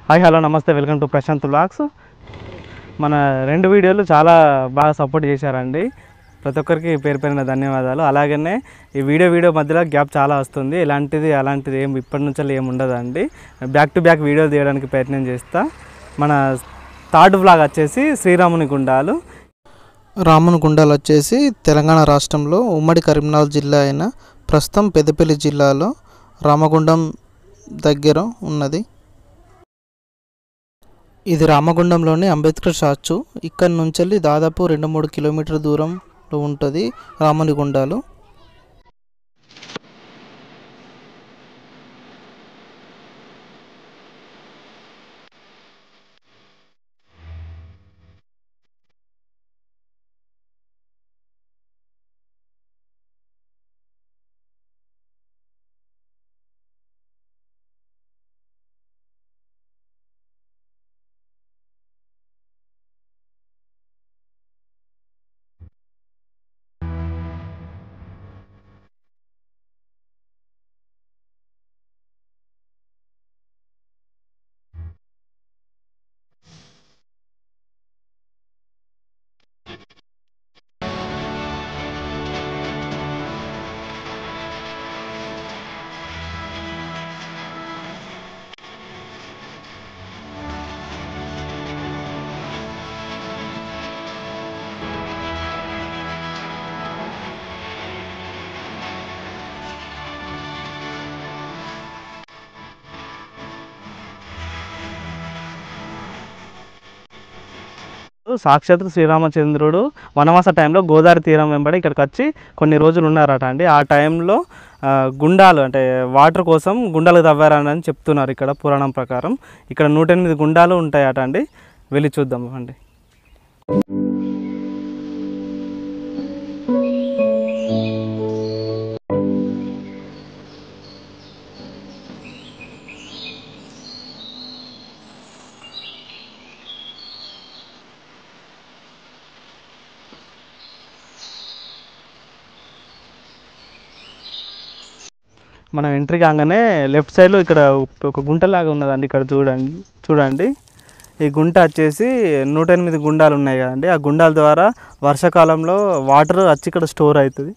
Hi hello నమస్తే welcome to Prashanth vlogs. మన 2 వీడియోలు చాలా బాగా సపోర్ట్ చేశారండి. ప్రతి ఒక్కరికి పేరు పేరున ధన్యవాదాలు. అలాగనే ఈ వీడియో మధ్యలో గ్యాప్ చాలా వస్తుంది. అలాంటిది ఏం ఇప్పటి నుంచి ఏమి ఉండదండి. బ్యాక్ టు బ్యాక్ వీడియోలు తీయడానికి ప్రయత్నం చేస్తా. మన థర్డ్ వ్లాగ్ వచ్చేసి శ్రీరాముని గుండాలు. రాముని గుండాలు వచ్చేసి తెలంగాణ రాష్ట్రంలో ఉమ్మడి కరీంనగర్ జిల్లా అయిన ప్రస్తుతం పెద్దపల్లి జిల్లాలో రామగుండం దగ్గర ఉన్నది. ఇది రామగుండంలోని అంబేద్కర్ స్టాచ్యూ. ఇక్కడ నుంచి దాదాపు 2-3 కిలోమీటర్ల దూరంలో ఉంటుంది రాముని గుండాలు. సాక్షాత్ శ్రీరామచంద్రుడు వనవాస టైంలో గోదావరి తీరం వెంబడి ఇక్కడికి వచ్చి కొన్ని రోజులు ఉన్నారట అండి. ఆ టైంలో గుండాలు అంటే వాటర్ కోసం గుండాలు తవ్వారని చెప్తున్నారు ఇక్కడ పురాణం ప్రకారం. ఇక్కడ 108 గుండాలు ఉంటాయట అండి. వెళ్ళి చూద్దాం అండి. మనం ఎంట్రీ కాగానే లెఫ్ట్ సైడ్లో ఇక్కడ ఒక గుంటలాగా ఉన్నదండి. ఇక్కడ చూడండి ఈ గుంట వచ్చేసి 108 గుండాలు ఉన్నాయి కదండి. ఆ గుండాల ద్వారా వర్షాకాలంలో వాటర్ వచ్చి ఇక్కడ స్టోర్ అవుతుంది.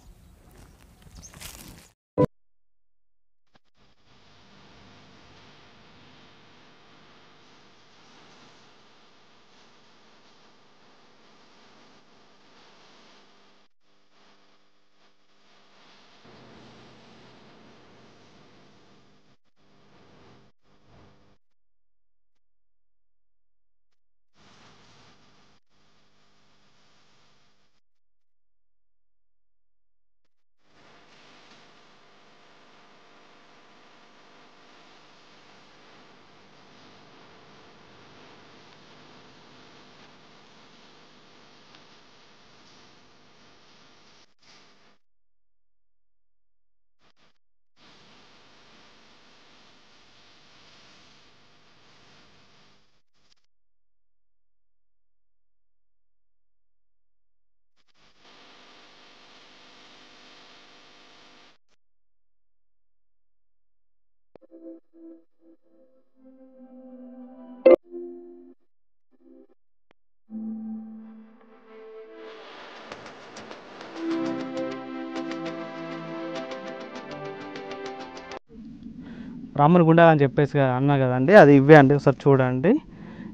రాముని గుండాలు అని చెప్పేసి అన్నా కదండి, అది ఇవే అండి. ఒకసారి చూడండి.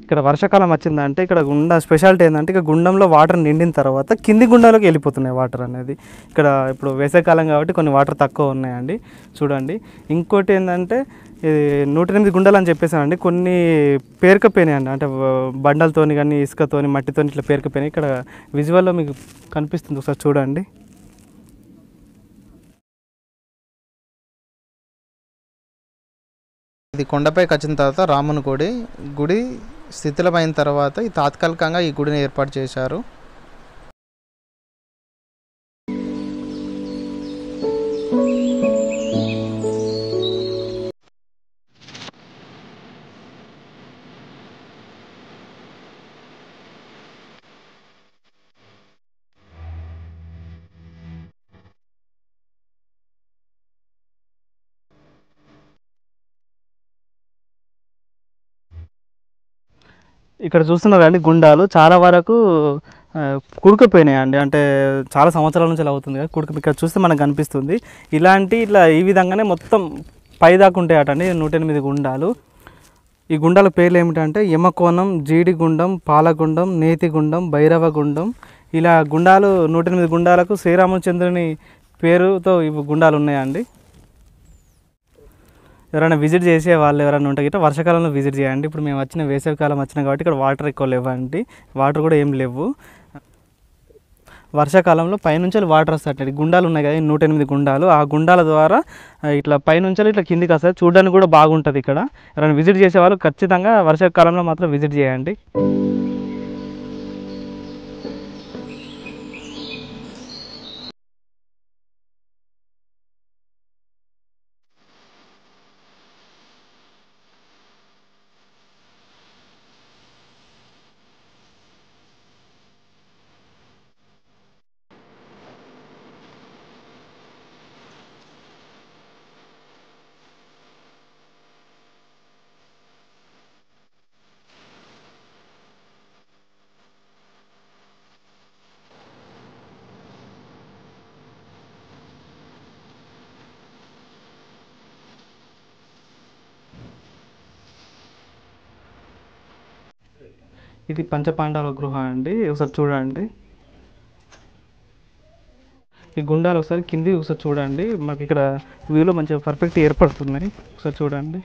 ఇక్కడ వర్షాకాలం వచ్చిందంటే ఇక్కడ స్పెషాలిటీ ఏంటంటే ఇక్కడ గుండంలో వాటర్ నిండిన తర్వాత కింది గుండాలోకి వెళ్ళిపోతున్నాయి వాటర్ అనేది. ఇక్కడ ఇప్పుడు వేసవికాలం కాబట్టి కొన్ని వాటర్ తక్కువ ఉన్నాయండి. చూడండి. ఇంకోటి ఏంటంటే ఇది 108 గుండాలు అని చెప్పేసానండి. కొన్ని పేరుకపోయినాయండి, అంటే బండలతోని కానీ ఇసుకతోని మట్టితోని ఇట్లా పేరుకపోయినాయి. ఇక్కడ విజువల్లో మీకు కనిపిస్తుంది, ఒకసారి చూడండి. ఇది కొండపైకి వచ్చిన తర్వాత రాముని గుడి శిథిలమైన తర్వాత ఈ తాత్కాలికంగా ఈ గుడిని ఏర్పాటు చేశారు. ఇక్కడ చూస్తున్నారు అండి గుండాలు చాలా వరకు కుడుకుపోయినాయి అండి. అంటే చాలా సంవత్సరాల నుంచి అవుతుంది కదా ఇక్కడ చూస్తే మనకు కనిపిస్తుంది. ఇట్లా ఈ విధంగానే మొత్తం పైదాకా ఉంటాయట అండి 108 గుండాలు. ఈ గుండాల పేర్లు ఏమిటంటే యమకోణం, జీడిగుండం, పాలగుండం, నేతిగుండం, భైరవగుండం. ఇలా గుండాలు 108 గుండాలకు శ్రీరామచంద్రుని పేరుతో ఇవి గుండాలు ఉన్నాయండి. ఎవరైనా విజిట్ చేసే వాళ్ళు ఎవరైనా ఉంటే గిట్ట వర్షాకాలంలో విజిట్ చేయండి. ఇప్పుడు మేము వచ్చిన వేసవికాలం వచ్చినా కాబట్టి ఇక్కడ వాటర్ ఎక్కువ లేవండి, వాటర్ కూడా ఏం లేవు. వర్షాకాలంలో పైనుంచి వాటర్ వస్తాయి. గుండాలు ఉన్నాయి కదా 108 గుండాలు, ఆ గుండాల ద్వారా ఇట్లా పైనుంచి ఇట్లా కిందికి వస్తాయి. చూడడానికి కూడా బాగుంటుంది. ఇక్కడ ఎవరైనా విజిట్ చేసే వాళ్ళు ఖచ్చితంగా వర్షాకాలంలో మాత్రం విజిట్ చేయండి. ఇది పంచపాండవుల గృహ అండి. ఒకసారి చూడండి. ఈ గుండాలు ఒకసారి కింది ఒకసారి చూడండి. మాకు ఇక్కడ వ్యూలో మంచిగా పర్ఫెక్ట్ ఏర్పడుతున్నాయి. ఒకసారి చూడండి.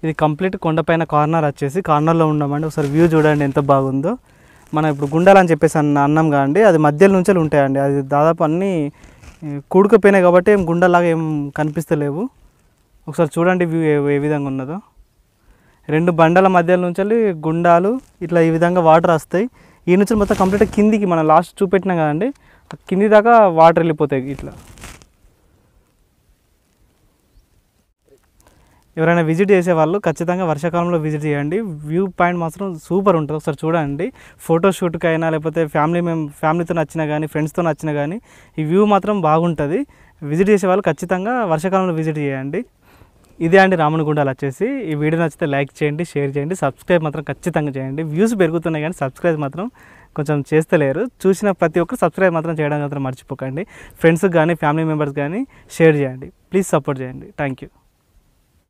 ఇది కంప్లీట్ కొండపైన కార్నర్ వచ్చేసి కార్నర్లో ఉన్నామండి. ఒకసారి వ్యూ చూడండి ఎంత బాగుందో. మనం ఇప్పుడు గుండాలు అని చెప్పేసి అన్నాం కాండి, అది మధ్యలో నుంచి ఉంటాయండి. అది దాదాపు అన్నీ కూడుకుపోయినాయి కాబట్టి ఏం గుండలాగా ఏం కనిపిస్తలేవు. ఒకసారి చూడండి వ్యూ ఏ విధంగా ఉన్నదో. 2 బండల మధ్యలో నుంచి గుండాలు ఇట్లా ఈ విధంగా వాటర్ వస్తాయి. ఈ నుంచి మొత్తం కంప్లీట్ కిందికి మనం లాస్ట్ చూపెట్టినాం కదండి, కింది దాకా వాటర్ వెళ్ళిపోతాయి. ఇట్లా ఎవరైనా విజిట్ చేసే వాళ్ళు ఖచ్చితంగా వర్షాకాలంలో విజిట్ చేయండి. వ్యూ పాయింట్ మాత్రం సూపర్ ఉంటుంది. ఒకసారి చూడండి. ఫోటోషూట్కి అయినా లేకపోతే ఫ్యామిలీతో నచ్చినా కానీ ఫ్రెండ్స్తో నచ్చినా కానీ ఈ వ్యూ మాత్రం బాగుంటుంది. విజిట్ చేసే వాళ్ళు ఖచ్చితంగా వర్షాకాలంలో విజిట్ చేయండి. ఇదే అండి రామనగుండాలు వచ్చేసి. ఈ వీడియో నచ్చితే లైక్ చేయండి, షేర్ చేయండి, సబ్స్క్రైబ్ మాత్రం ఖచ్చితంగా చేయండి. వ్యూస్ పెరుగుతున్నాయి కానీ సబ్స్క్రైబ్ మాత్రం కొంచెం చేస్తలేరు. చూసిన ప్రతి ఒక్కరు సబ్స్క్రైబ్ మాత్రం చేయడం మాత్రం మర్చిపోకండి. ఫ్రెండ్స్కి కానీ ఫ్యామిలీ మెంబర్స్ కానీ షేర్ చేయండి. ప్లీజ్ సపోర్ట్ చేయండి. Thank you.